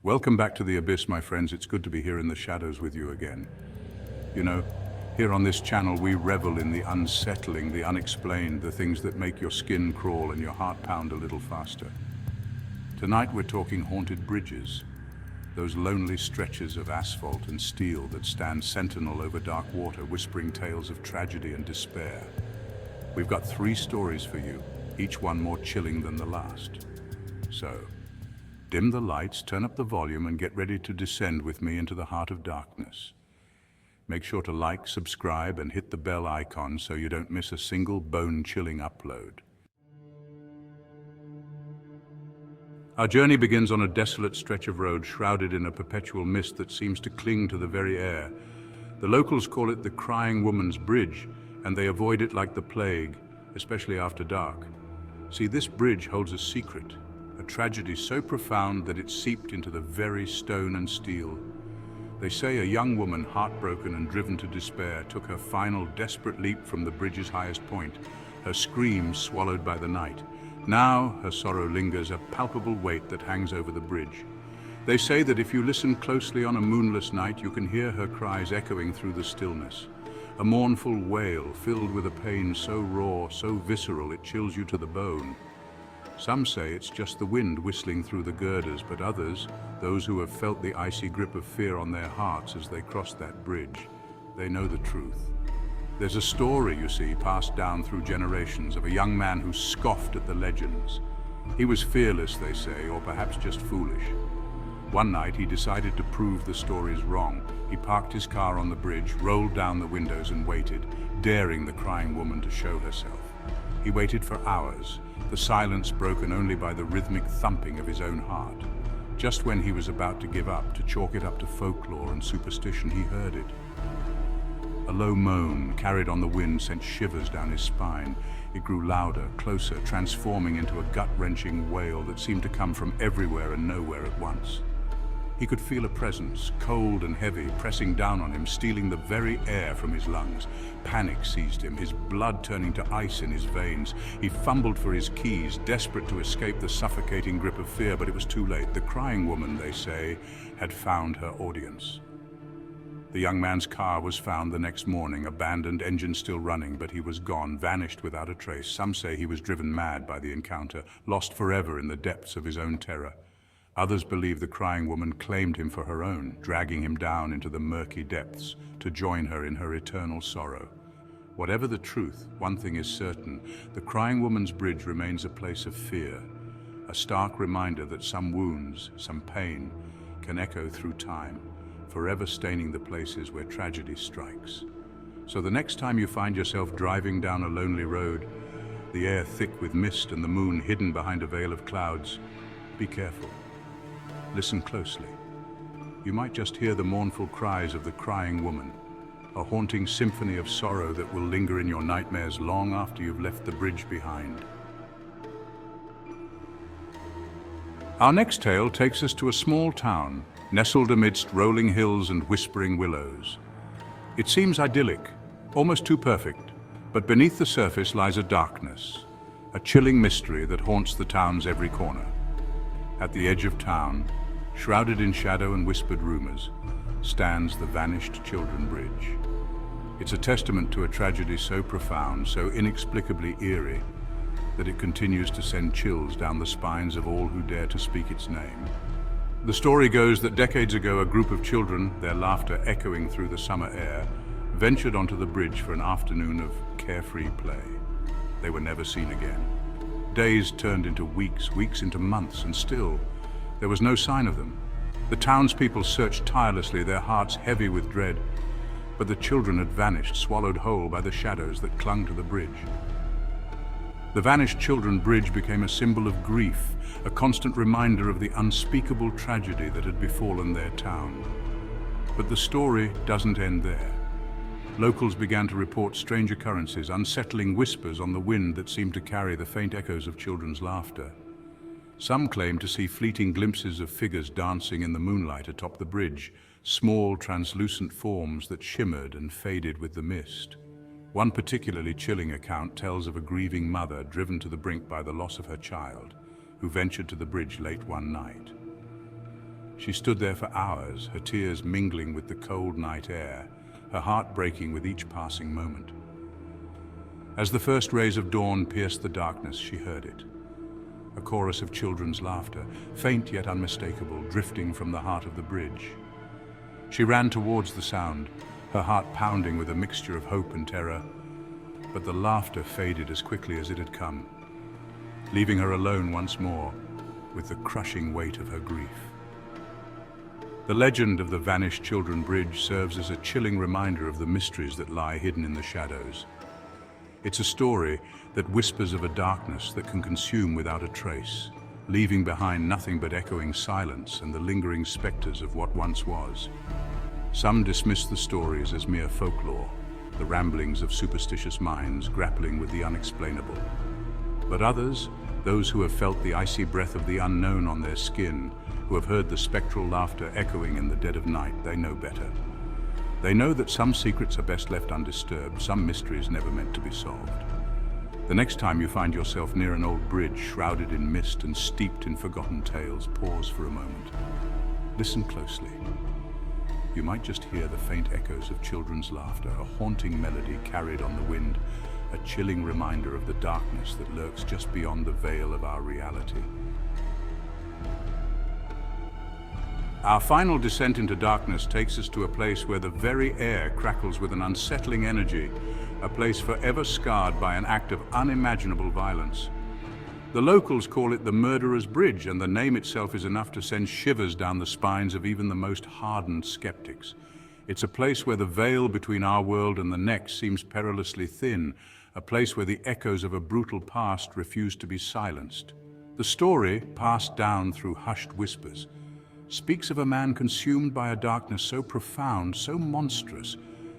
Welcome back to the Abyss, my friends. It's good to be here in the shadows with you again. You know, here on this channel we revel in the unsettling, the unexplained, the things that make your skin crawl and your heart pound a little faster. Tonight we're talking haunted bridges, those lonely stretches of asphalt and steel that stand sentinel over dark water, whispering tales of tragedy and despair. We've got 3 stories for you, each one more chilling than the last. So, dim the lights, turn up the volume, and get ready to descend with me into the heart of darkness. Make sure to like, subscribe, and hit the bell icon so you don't miss a single bone-chilling upload. Our journey begins on a desolate stretch of road shrouded in a perpetual mist that seems to cling to the very air. The locals call it the Crying Woman's Bridge, and they avoid it like the plague, especially after dark. See, this bridge holds a secret, a tragedy so profound that it seeped into the very stone and steel. They say a young woman, heartbroken and driven to despair, took her final desperate leap from the bridge's highest point, her screams swallowed by the night. Now her sorrow lingers, a palpable weight that hangs over the bridge. They say that if you listen closely on a moonless night, you can hear her cries echoing through the stillness. A mournful wail filled with a pain so raw, so visceral, it chills you to the bone. Some say it's just the wind whistling through the girders, but others, those who have felt the icy grip of fear on their hearts as they cross that bridge, they know the truth. There's a story, you see, passed down through generations of a young man who scoffed at the legends. He was fearless, they say, or perhaps just foolish. One night he decided to prove the stories wrong. He parked his car on the bridge, rolled down the windows and waited, daring the crying woman to show herself. He waited for hours, the silence broken only by the rhythmic thumping of his own heart. Just when he was about to give up, to chalk it up to folklore and superstition, he heard it. A low moan, carried on the wind, sent shivers down his spine. It grew louder, closer, transforming into a gut-wrenching wail that seemed to come from everywhere and nowhere at once. He could feel a presence, cold and heavy, pressing down on him, stealing the very air from his lungs. Panic seized him, his blood turning to ice in his veins. He fumbled for his keys, desperate to escape the suffocating grip of fear, but it was too late. The crying woman, they say, had found her audience. The young man's car was found the next morning, abandoned, engine still running, but he was gone, vanished without a trace. Some say he was driven mad by the encounter, lost forever in the depths of his own terror. Others believe the crying woman claimed him for her own, dragging him down into the murky depths to join her in her eternal sorrow. Whatever the truth, one thing is certain: the crying woman's bridge remains a place of fear, a stark reminder that some wounds, some pain, can echo through time, forever staining the places where tragedy strikes. So the next time you find yourself driving down a lonely road, the air thick with mist and the moon hidden behind a veil of clouds, be careful. Listen closely. You might just hear the mournful cries of the crying woman, a haunting symphony of sorrow that will linger in your nightmares long after you've left the bridge behind. Our next tale takes us to a small town, nestled amidst rolling hills and whispering willows. It seems idyllic, almost too perfect, but beneath the surface lies a darkness, a chilling mystery that haunts the town's every corner. At the edge of town, shrouded in shadow and whispered rumors, stands the vanished children bridge. It's a testament to a tragedy so profound, so inexplicably eerie, that it continues to send chills down the spines of all who dare to speak its name. The story goes that decades ago, a group of children, their laughter echoing through the summer air, ventured onto the bridge for an afternoon of carefree play. They were never seen again. Days turned into weeks, weeks into months, and still, there was no sign of them. The townspeople searched tirelessly, their hearts heavy with dread, but the children had vanished, swallowed whole by the shadows that clung to the bridge. The vanished children bridge became a symbol of grief, a constant reminder of the unspeakable tragedy that had befallen their town. But the story doesn't end there. Locals began to report strange occurrences, unsettling whispers on the wind that seemed to carry the faint echoes of children's laughter. Some claimed to see fleeting glimpses of figures dancing in the moonlight atop the bridge, small, translucent forms that shimmered and faded with the mist. One particularly chilling account tells of a grieving mother driven to the brink by the loss of her child, who ventured to the bridge late one night. She stood there for hours, her tears mingling with the cold night air, her heart breaking with each passing moment. As the first rays of dawn pierced the darkness, she heard it. A chorus of children's laughter, faint yet unmistakable, drifting from the heart of the bridge. She ran towards the sound, her heart pounding with a mixture of hope and terror, but the laughter faded as quickly as it had come, leaving her alone once more with the crushing weight of her grief. The legend of the vanished children bridge serves as a chilling reminder of the mysteries that lie hidden in the shadows. It's a story that whispers of a darkness that can consume without a trace, leaving behind nothing but echoing silence and the lingering specters of what once was. Some dismiss the stories as mere folklore, the ramblings of superstitious minds grappling with the unexplainable. But others, those who have felt the icy breath of the unknown on their skin, who have heard the spectral laughter echoing in the dead of night, they know better. They know that some secrets are best left undisturbed, some mysteries never meant to be solved. The next time you find yourself near an old bridge shrouded in mist and steeped in forgotten tales, pause for a moment. Listen closely. You might just hear the faint echoes of children's laughter, a haunting melody carried on the wind, a chilling reminder of the darkness that lurks just beyond the veil of our reality. Our final descent into darkness takes us to a place where the very air crackles with an unsettling energy, a place forever scarred by an act of unimaginable violence. The locals call it the Murderer's Bridge, and the name itself is enough to send shivers down the spines of even the most hardened skeptics. It's a place where the veil between our world and the next seems perilously thin, a place where the echoes of a brutal past refuse to be silenced. The story, passed down through hushed whispers, speaks of a man consumed by a darkness so profound, so monstrous,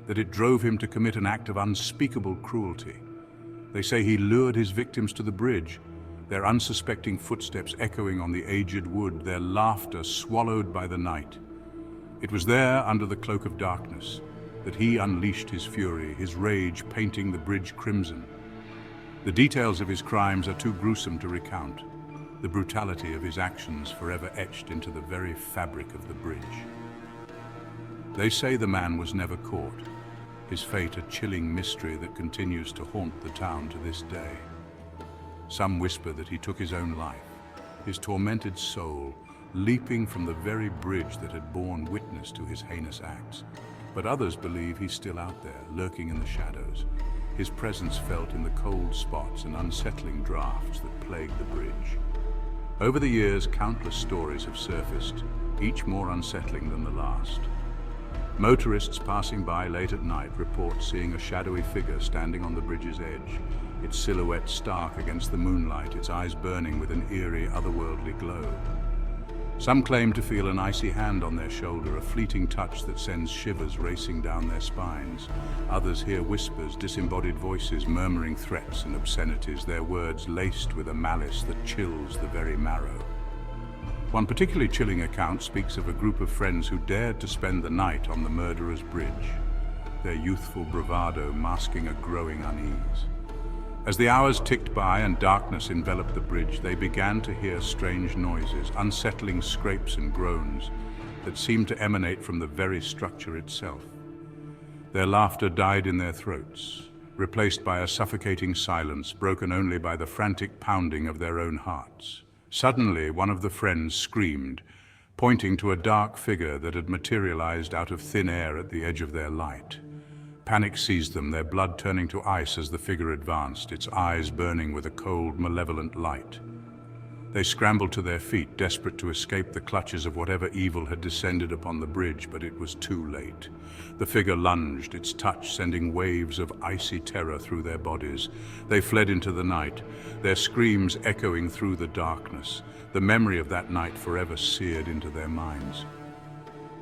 that it drove him to commit an act of unspeakable cruelty. They say he lured his victims to the bridge, their unsuspecting footsteps echoing on the aged wood, their laughter swallowed by the night. It was there, under the cloak of darkness, that he unleashed his fury, his rage painting the bridge crimson. The details of his crimes are too gruesome to recount, the brutality of his actions forever etched into the very fabric of the bridge. They say the man was never caught, his fate a chilling mystery that continues to haunt the town to this day. Some whisper that he took his own life, his tormented soul leaping from the very bridge that had borne witness to his heinous acts. But others believe he's still out there, lurking in the shadows, his presence felt in the cold spots and unsettling drafts that plague the bridge. Over the years, countless stories have surfaced, each more unsettling than the last. Motorists passing by late at night report seeing a shadowy figure standing on the bridge's edge, its silhouette stark against the moonlight, its eyes burning with an eerie, otherworldly glow. Some claim to feel an icy hand on their shoulder, a fleeting touch that sends shivers racing down their spines. Others hear whispers, disembodied voices murmuring threats and obscenities, their words laced with a malice that chills the very marrow. One particularly chilling account speaks of a group of friends who dared to spend the night on the Murderer's Bridge, their youthful bravado masking a growing unease. As the hours ticked by and darkness enveloped the bridge, they began to hear strange noises, unsettling scrapes and groans that seemed to emanate from the very structure itself. Their laughter died in their throats, replaced by a suffocating silence broken only by the frantic pounding of their own hearts. Suddenly, one of the friends screamed, pointing to a dark figure that had materialized out of thin air at the edge of their light. Panic seized them, their blood turning to ice as the figure advanced, its eyes burning with a cold, malevolent light. They scrambled to their feet, desperate to escape the clutches of whatever evil had descended upon the bridge, but it was too late. The figure lunged, its touch sending waves of icy terror through their bodies. They fled into the night, their screams echoing through the darkness, the memory of that night forever seared into their minds.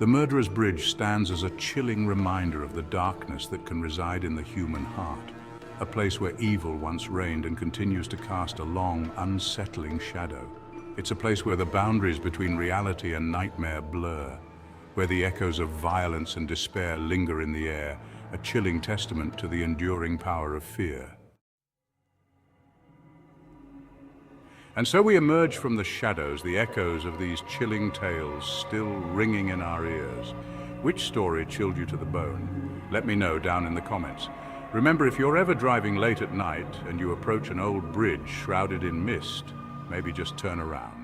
The Murderer's Bridge stands as a chilling reminder of the darkness that can reside in the human heart, a place where evil once reigned and continues to cast a long, unsettling shadow. It's a place where the boundaries between reality and nightmare blur, where the echoes of violence and despair linger in the air, a chilling testament to the enduring power of fear. And so we emerge from the shadows, the echoes of these chilling tales still ringing in our ears. Which story chilled you to the bone? Let me know down in the comments. Remember, if you're ever driving late at night and you approach an old bridge shrouded in mist, maybe just turn around.